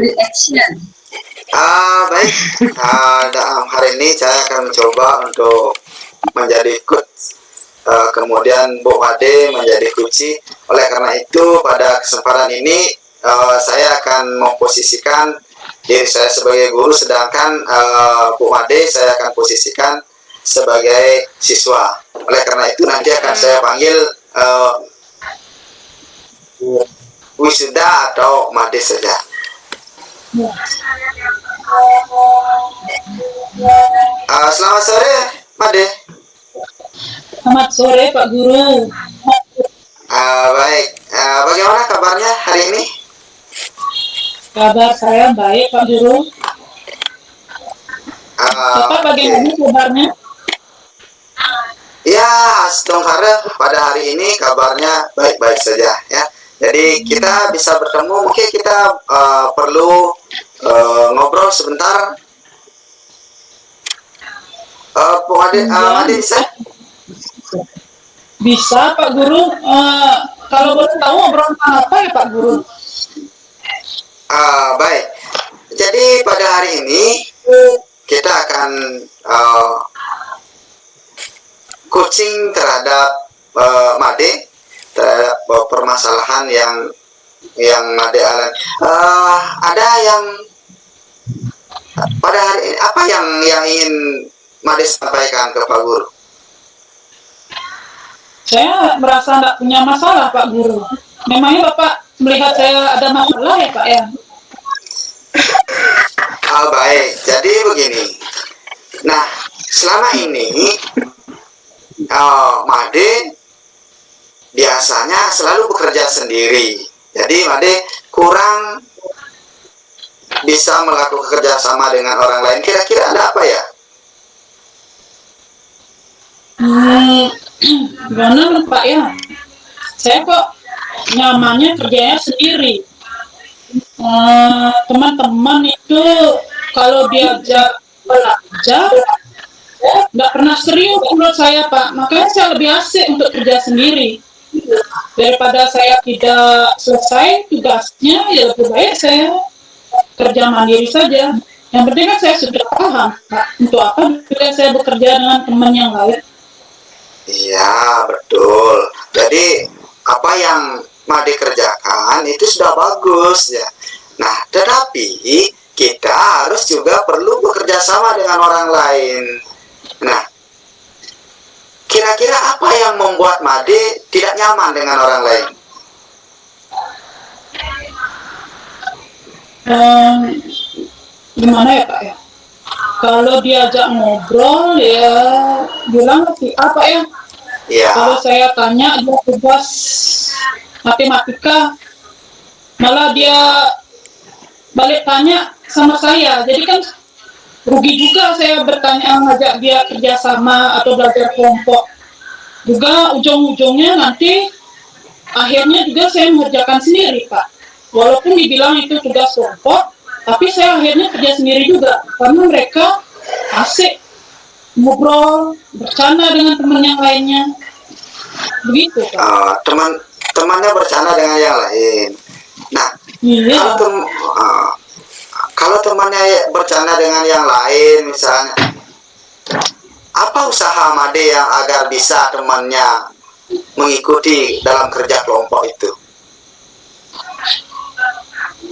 Action. Baik. Dalam hari ini saya akan mencoba untuk menjadi coach, kemudian Bu Made menjadi kunci. Oleh karena itu, pada kesempatan ini saya akan memposisikan diri saya sebagai guru, sedangkan Bu Made saya akan posisikan sebagai siswa. Oleh karena itu, nanti akan saya panggil wisuda atau Made saja. Selamat sore, Made. Selamat sore, Pak Guru. Baik. Bagaimana kabarnya hari ini? Kabar saya baik, Pak Guru. Bapak bagaimana kabarnya? Ya, Astongkara pada hari ini kabarnya baik-baik saja ya. Jadi kita bisa bertemu, mungkin kita perlu ngobrol sebentar. Made bisa? Bisa, Pak Guru. Kalau boleh tahu ngobrol apa ya, Pak Guru? Baik. Jadi pada hari ini kita akan coaching terhadap Made, terhadap permasalahan yang Made alami. Ada yang pada hari ini apa yang ingin Made sampaikan ke Pak Guru? Saya merasa tidak punya masalah, Pak Guru. Memangnya Bapak melihat saya ada masalah ya, Pak ya? Baik, jadi begini. Nah, selama ini Made biasanya selalu bekerja sendiri. Jadi Made kurang bisa melakukan kerjasama dengan orang lain. Kira-kira ada apa ya? Gimana Pak ya? Saya kok nyamannya kerjanya sendiri. Teman-teman itu kalau diajak belajar nggak pernah serius menurut saya, Pak. Makanya saya lebih asik untuk kerja sendiri. Daripada saya tidak selesai tugasnya, ya lebih baik saya kerja mandiri saja. Yang penting kan saya sudah paham, Pak, untuk apa juga saya bekerja dengan teman yang lain. Iya, betul. Jadi apa yang Made kerjakan itu sudah bagus ya. Nah, tetapi kita harus juga perlu bekerja sama dengan orang lain. Nah, kira-kira apa yang membuat Made tidak nyaman dengan orang lain? Gimana ya, Pak ya? Kalau diajak ngobrol ya bilang apa ya? Ya. Kalau saya tanya dia tugas matematika, malah dia balik tanya sama saya. Jadi kan rugi juga saya bertanya ngajak dia kerjasama atau belajar kelompok. Juga ujung-ujungnya nanti akhirnya juga saya mengerjakan sendiri, Pak. Walaupun dibilang itu tugas kelompok, tapi saya akhirnya kerja sendiri juga karena mereka asik ngobrol, bercanda dengan teman yang lainnya. Begitu, Pak. Temannya bercanda dengan yang lain. Nah, iya. Kalau temannya bercanda dengan yang lain, misalnya, apa usaha Made yang agar bisa temannya mengikuti dalam kerja kelompok itu?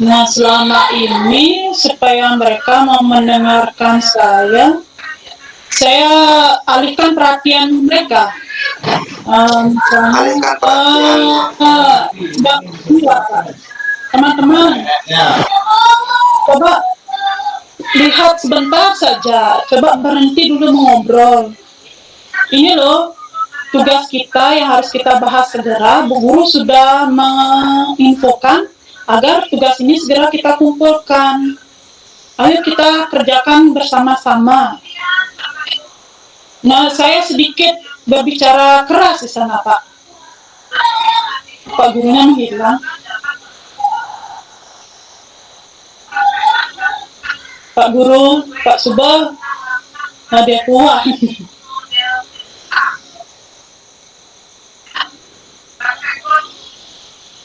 Nah, selama ini supaya mereka mau mendengarkan saya alihkan perhatian mereka. Alihkan perhatian. Teman-teman, coba lihat sebentar saja, coba berhenti dulu mengobrol. Ini loh tugas kita yang harus kita bahas segera. Bu Guru sudah menginfokan agar tugas ini segera kita kumpulkan. Ayo kita kerjakan bersama-sama. Nah, saya sedikit berbicara keras di sana, Pak. Pak gurunya menghilang. Pak Guru, Pak Subah, ada keluar.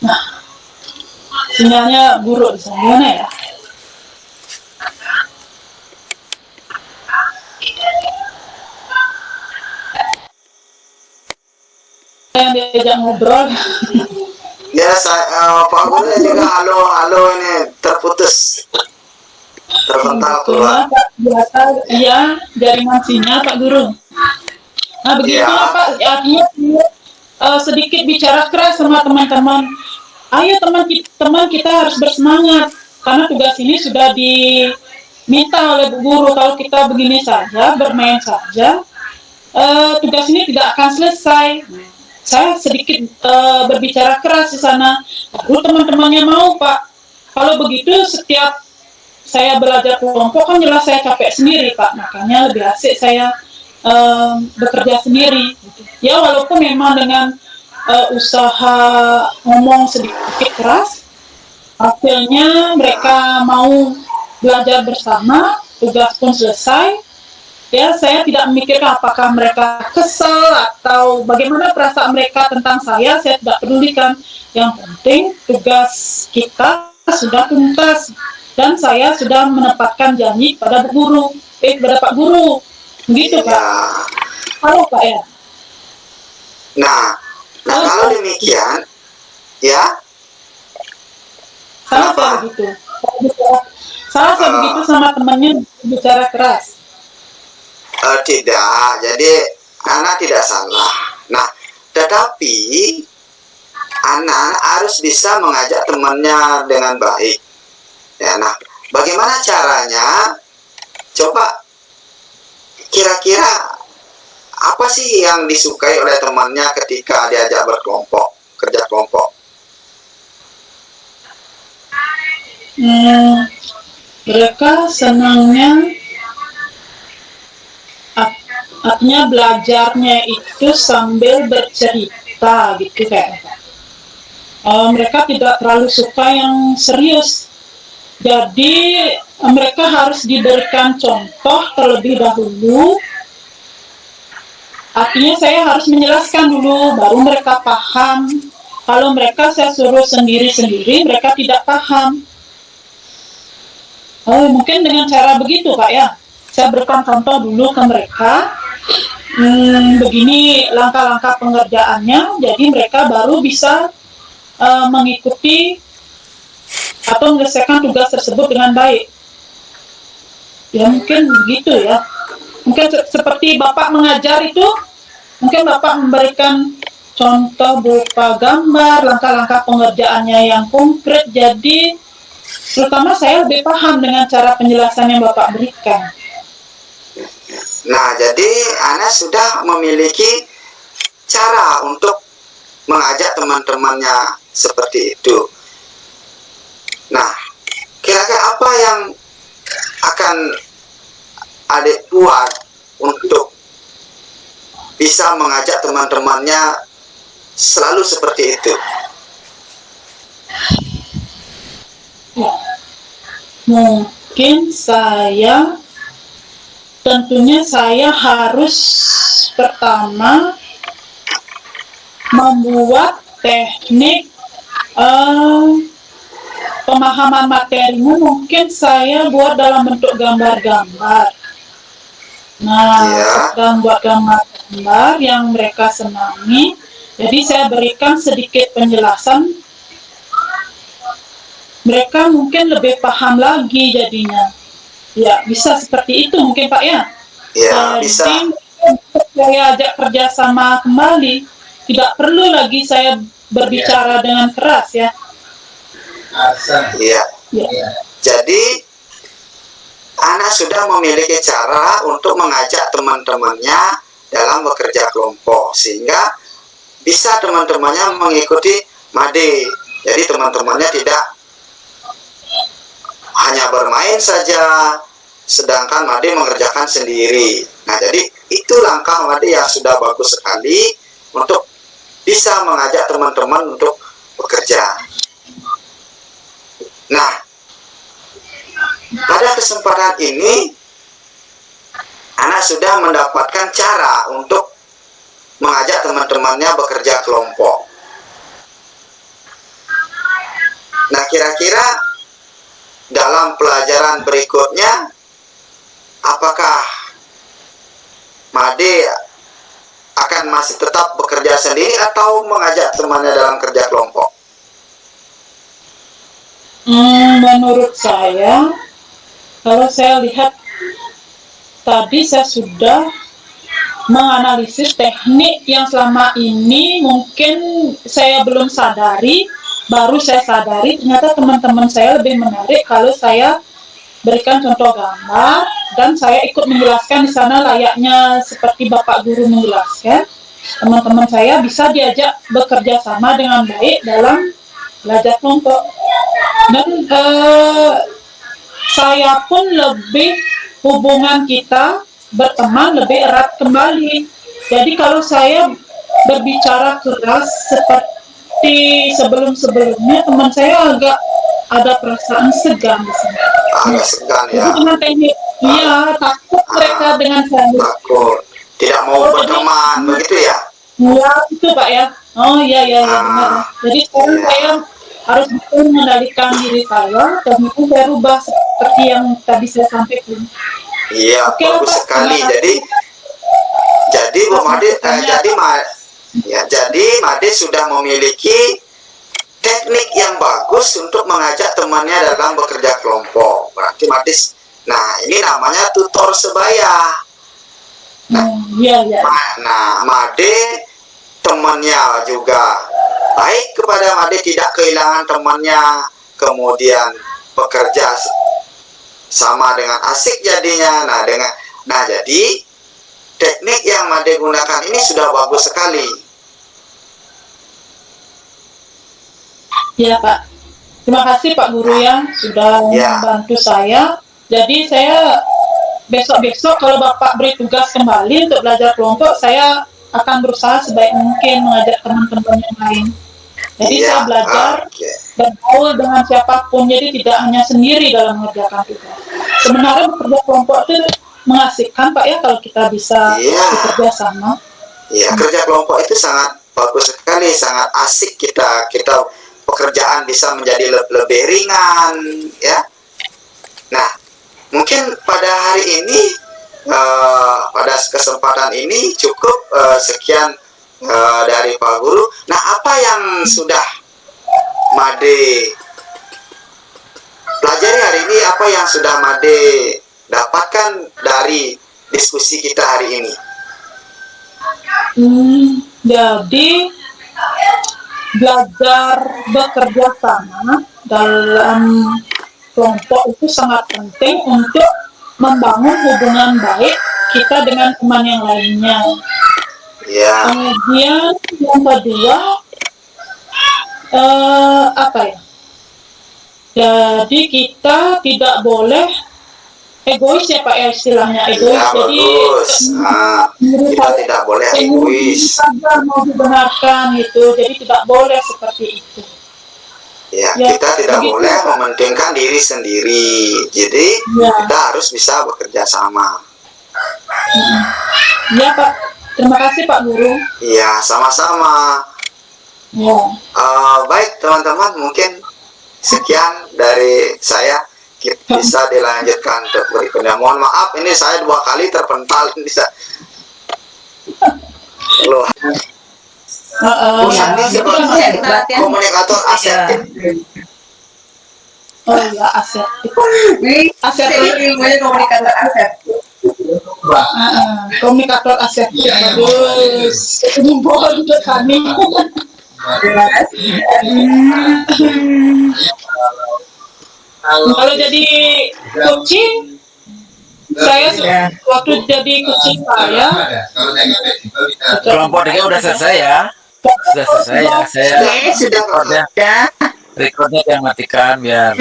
Nah, sinyalnya buruk di sana ya. yang diajak ngobrol. Ya, Pak Guru juga halo ini terputus, terpental Itulah keluar. Pak, biasa, iya, jaringan sinyal Pak Guru. Nah begitulah Ya, Pak, artinya sedikit bicara keras sama teman-teman. Ayo teman kita harus bersemangat, karena tugas ini sudah diminta oleh Bu Guru. Kalau kita begini saja, bermain saja, tugas ini tidak akan selesai. Saya sedikit berbicara keras di sana, lalu teman-temannya mau Pak. Kalau begitu setiap saya belajar kelompok kan jelas saya capek sendiri Pak, makanya lebih asik saya bekerja sendiri. Ya walaupun memang dengan usaha ngomong sedikit keras, hasilnya mereka mau belajar bersama, tugas pun selesai. Ya, saya tidak memikirkan apakah mereka kesal atau bagaimana perasaan mereka tentang saya tidak pedulikan. Yang penting tugas kita sudah tuntas dan saya sudah menempatkan janji pada pada Pak Guru. Begitu Pak. ya. Halo Pak ya. Nah, kalau demikian, ya, Salah saya kenapa? begitu. Salah saya begitu sama temannya bicara keras. Tidak, jadi anak tidak salah. Nah, tetapi anak harus bisa mengajak temannya dengan baik. Ya, nah, bagaimana caranya? Coba kira-kira apa sih yang disukai oleh temannya ketika diajak berkelompok, kerja kelompok? Mereka senangnya artinya belajarnya itu sambil bercerita gitu kayak. Mereka tidak terlalu suka yang serius. Jadi mereka harus diberikan contoh terlebih dahulu. Artinya saya harus menjelaskan dulu, baru mereka paham. Kalau mereka saya suruh sendiri-sendiri, mereka tidak paham. Mungkin dengan cara begitu Pak ya. Saya berikan contoh dulu ke mereka. Begini langkah-langkah pengerjaannya, jadi mereka baru bisa mengikuti atau menyelesaikan tugas tersebut dengan baik. Ya mungkin begitu ya. Mungkin seperti Bapak mengajar itu, mungkin Bapak memberikan contoh berupa gambar, langkah-langkah pengerjaannya yang konkret, jadi terutama saya lebih paham dengan cara penjelasan yang Bapak berikan. Nah, jadi Ana sudah memiliki cara untuk mengajak teman-temannya seperti itu. Nah, kira-kira apa yang akan adik buat untuk bisa mengajak teman-temannya selalu seperti itu? Ya. Mungkin tentunya saya harus pertama membuat teknik pemahaman materinya, mungkin saya buat dalam bentuk gambar-gambar. Nah, sedang buat gambar-gambar yang mereka senangi, jadi saya berikan sedikit penjelasan, mereka mungkin lebih paham lagi jadinya. Ya, bisa seperti itu mungkin Pak ya. Ya, bisa. Saya ajak kerjasama kembali, tidak perlu lagi saya berbicara dengan keras ya. Iya. Ya. Jadi Ana sudah memiliki cara untuk mengajak teman-temannya dalam bekerja kelompok, sehingga bisa teman-temannya mengikuti Made. Jadi teman-temannya tidak hanya bermain saja, sedangkan Made mengerjakan sendiri. Nah, jadi itu langkah Made yang sudah bagus sekali untuk bisa mengajak teman-teman untuk bekerja. Nah, pada kesempatan ini Ana sudah mendapatkan cara untuk mengajak teman-temannya bekerja kelompok. Nah, kira-kira dalam pelajaran berikutnya, apakah Made akan akan masih tetap bekerja sendiri atau mengajak temannya dalam kerja kelompok? Menurut saya, kalau saya lihat tadi saya sudah menganalisis teknik yang selama ini mungkin saya belum sadari, baru saya sadari ternyata teman-teman saya lebih menarik kalau saya berikan contoh gambar dan saya ikut menjelaskan di sana layaknya seperti Bapak Guru menjelaskan. Teman-teman saya bisa diajak bekerja sama dengan baik dalam belajar kelompok. Dan saya pun lebih hubungan kita berteman lebih erat kembali. Jadi kalau saya berbicara keras seperti sebelum-sebelumnya, teman saya agak ada perasaan segan di sini. Agak segan ya. Jadi dengan teknik, iya takut mereka dengan saya. Takut, tidak mau berteman, begitu ya? Iya itu Pak ya. Oh iya benar. Jadi sekarang saya harus betul mengendalikan diri saya dan itu saya rubah seperti yang tadi saya sampaikan. Iya, bagus sekali. Jadi Bu Made, jadi Made sudah memiliki teknik yang bagus untuk mengajak temannya dalam bekerja kelompok. Berarti Made, nah ini namanya tutor sebaya. Nah, Made temannya juga baik kepada Made, tidak kehilangan temannya, kemudian bekerja sama dengan asik jadinya. Nah jadi teknik yang Made gunakan ini sudah bagus sekali. Ya Pak, terima kasih Pak Guru yang sudah membantu saya. Jadi saya besok-besok kalau Bapak beri tugas kembali untuk belajar kelompok, saya akan berusaha sebaik mungkin mengajak teman-teman yang lain. Jadi saya belajar bergaul dengan siapapun, jadi tidak hanya sendiri dalam mengerjakan tugas. Sebenarnya bekerja kelompok itu mengasihkan Pak ya, kalau kita bisa bekerja sama. Iya, kerja kelompok itu sangat bagus sekali, sangat asik, kita pekerjaan bisa menjadi lebih ringan ya. Nah, mungkin pada hari ini pada kesempatan ini cukup sekian dari Pak Guru. Nah, apa yang sudah Made pelajari hari ini, apa yang sudah Made dapatkan dari diskusi kita hari ini? Jadi belajar bekerja sama dalam kelompok itu sangat penting untuk membangun hubungan baik kita dengan teman yang lainnya. Kemudian yang kedua, jadi kita tidak boleh egois ya Pak ya, istilahnya egois. Jadi kita tidak boleh egois. Kita mau dibenarkan gitu, jadi tidak boleh seperti itu. Kita tidak boleh mementingkan diri sendiri. Jadi kita harus bisa bekerja sama. Iya Pak, terima kasih Pak Guru. Iya, sama-sama. Baik teman-teman, mungkin sekian dari saya. Kita bisa dilanjutkan untuk berikutnya. Mohon maaf, ini saya 2 kali terpental bisa. Loh. Ini sebagai komunikator asertif. Oh iya, asertif. Namanya komunikator asertif. Komunikator asertif. Bagus. Kumpul untuk kami. Terima kasih. Kalau jadi coaching, saya waktu jadi coaching saya kelompoknya udah selesai ya. Sudah selesai ya. Saya recordnya yang matikan biar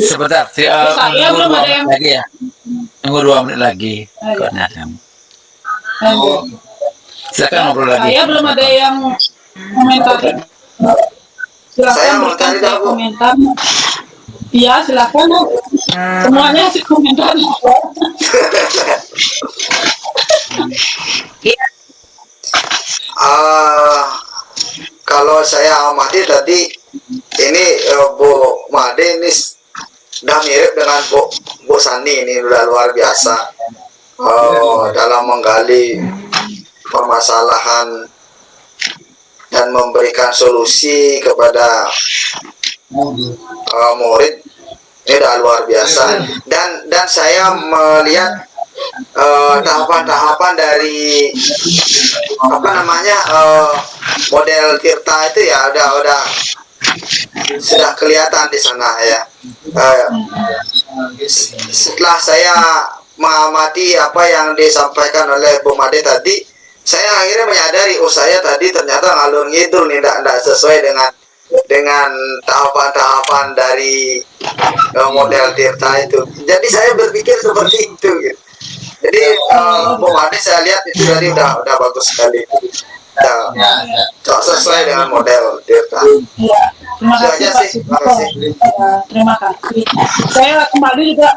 sebentar. Saya belum ada yang lagi ya. Tunggu 2 menit lagi. Recordnya. Silakan ngobrol lagi. Saya belum ada yang komentari. Silakan berikan saya komentar. Iya, silakan. Semuanya sih komentar. Kalau saya amati tadi ini Bu Made ini sudah mirip dengan Bu Sani, ini sudah luar biasa dalam menggali permasalahan dan memberikan solusi kepada murid ini udah luar biasa. Dan saya melihat tahapan-tahapan dari model Tirta itu ya udah sudah kelihatan di sana ya. Setelah saya mengamati apa yang disampaikan oleh Bu Made tadi, saya akhirnya menyadari, saya tadi ternyata ngalur ngidul nih, tidak sesuai dengan tahapan-tahapan dari model Tirta itu. Jadi saya berpikir seperti itu gitu. Jadi Bu Made saya lihat itu tadi udah bagus sekali. Sesuai dengan model Tirta. Terima kasih Pak Sucipto. Terima kasih. Saya kembali juga